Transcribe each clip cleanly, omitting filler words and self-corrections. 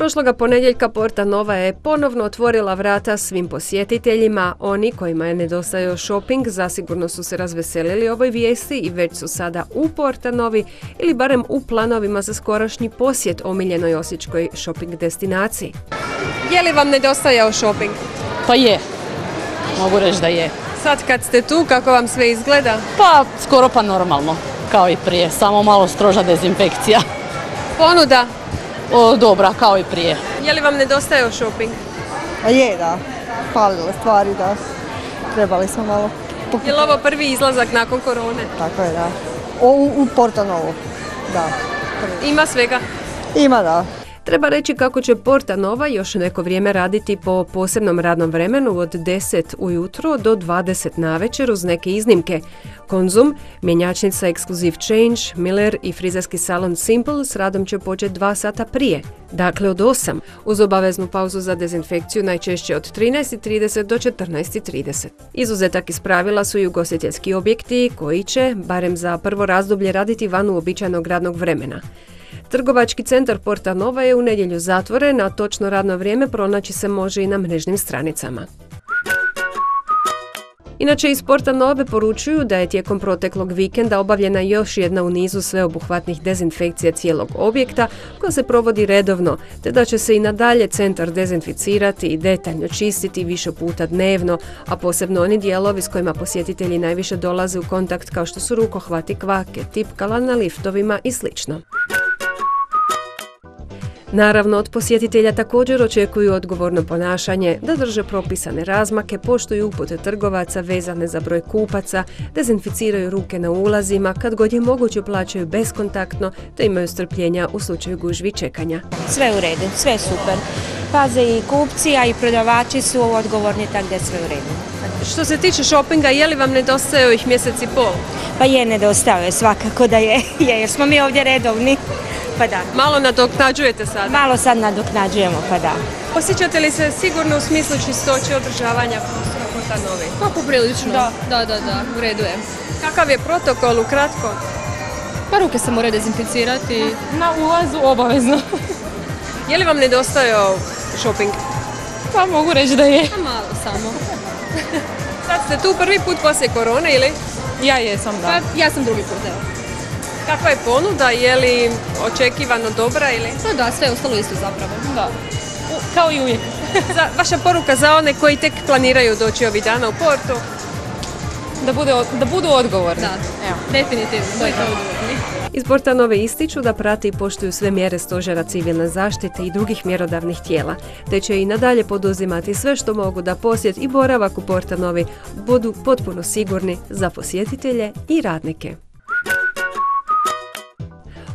Prošloga ponedjeljka Porta Nova je ponovno otvorila vrata svim posjetiteljima. Oni kojima je nedostajao shopping zasigurno su se razveselili ovoj vijesti i već su sada u Porta Novi ili barem u planovima za skorašnji posjet omiljenoj osječkoj shopping destinaciji. Je li vam nedostajao shopping? Pa je, mogu reći da je. Sad kad ste tu, kako vam sve izgleda? Pa skoro pa normalno, kao i prije, samo malo stroža dezinfekcija. Ponuda? Dobra, kao i prije. Je li vam nedostajao shopping? A je, da. Falile stvari, da. Trebali smo malo. Je li ovo prvi izlazak nakon korone? Tako je, da. U Porta Novu, da. Ima svega? Ima, da. Treba reći kako će Porta Nova još neko vrijeme raditi po posebnom radnom vremenu od 10 ujutro do 20 navečer uz neke iznimke. Konzum, mjenjačnica Exclusive Change, Miller i frizerski salon Simple s radom će početi 2 sata prije, dakle od 8, uz obaveznu pauzu za dezinfekciju najčešće od 13:30 do 14:30. Izuzetak iz pravila su i ugostiteljski objekti koji će, barem za prvo razdoblje, raditi van uobičajenog radnog vremena. Trgovački centar Porta Nova je u nedjelju zatvoren, a točno radno vrijeme pronaći se može i na mrežnim stranicama. Inače, iz Porta Nove poručuju da je tijekom proteklog vikenda obavljena još jedna u nizu sveobuhvatnih dezinfekcija cijelog objekta koja se provodi redovno, te da će se i nadalje centar dezinficirati i detaljno čistiti više puta dnevno, a posebno oni dijelovi s kojima posjetitelji najviše dolaze u kontakt kao što su rukohvati, kvake, tipkala na liftovima i sl. Naravno, od posjetitelja također očekuju odgovorno ponašanje, da drže propisane razmake, poštuju upute trgovaca vezane za broj kupaca, dezinficiraju ruke na ulazima, kad god je moguće plaćaju beskontaktno, te imaju strpljenja u slučaju gužvi čekanja. Sve u redu, sve je super. Paze i kupci, a i prodavači su odgovorni, tako da je sve u redu. Što se tiče shoppinga, je li vam nedostajao ih mjesec i pol? Pa je, nedostao je, svakako da je, jer smo mi ovdje redovni. Pa da. Malo nadoknađujete sad? Malo sad nadoknađujemo, pa da. Osjećate li se sigurno u smislu čistoće održavanja prostora Porta Nove? Pa poprilično. Da, u redu je. Kakav je protokol ukratko? Pa ruke se moraju dezinficirati. Na ulazu obavezno. Je li vam nedostajao shopping? Pa mogu reći da je. Malo samo. Sad ste tu prvi put poslije korone ili? Ja jesam, da. Pa ja sam drugi put, evo. Kakva je ponuda? Je li očekivano dobra ili? Pa da, sve je ostalo isto zapravo. Da. Kao i uvijek. Vaša poruka za one koji tek planiraju doći ovih dana u Portu? Da budu odgovorni. Da, evo. Definitivno. Iz Porta Nove ističu da prate i poštuju sve mjere stožera civilne zaštite i drugih mjerodavnih tijela, te će i nadalje poduzimati sve što mogu da posjet i boravak u Porta Novi budu potpuno sigurni za posjetitelje i radnike.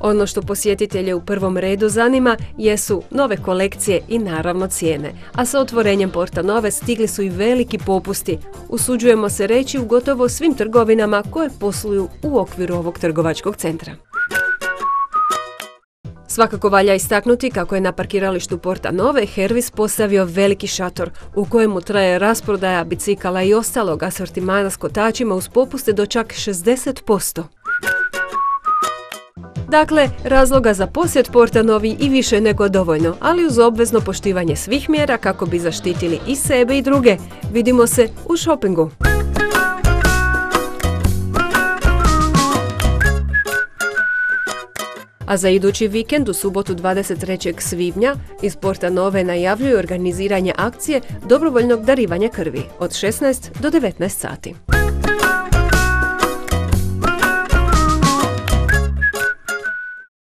Ono što posjetitelje u prvom redu zanima jesu nove kolekcije i naravno cijene, a sa otvorenjem Porta Nove stigli su i veliki popusti, usuđujemo se reći u gotovo svim trgovinama koje posluju u okviru ovog trgovačkog centra. Svakako valja istaknuti kako je na parkiralištu Porta Nove Hervis postavio veliki šator u kojemu traje rasprodaja bicikala i ostalog asortimana s kotačima uz popuste do čak 60%. Dakle, razloga za posjet Porta Novi i više nego dovoljno, ali uz obvezno poštivanje svih mjera kako bi zaštitili i sebe i druge. Vidimo se u shoppingu. A za idući vikend u subotu 23. svibnja iz Porta Nove najavljuju organiziranje akcije dobrovoljnog darivanja krvi od 16 do 19 sati.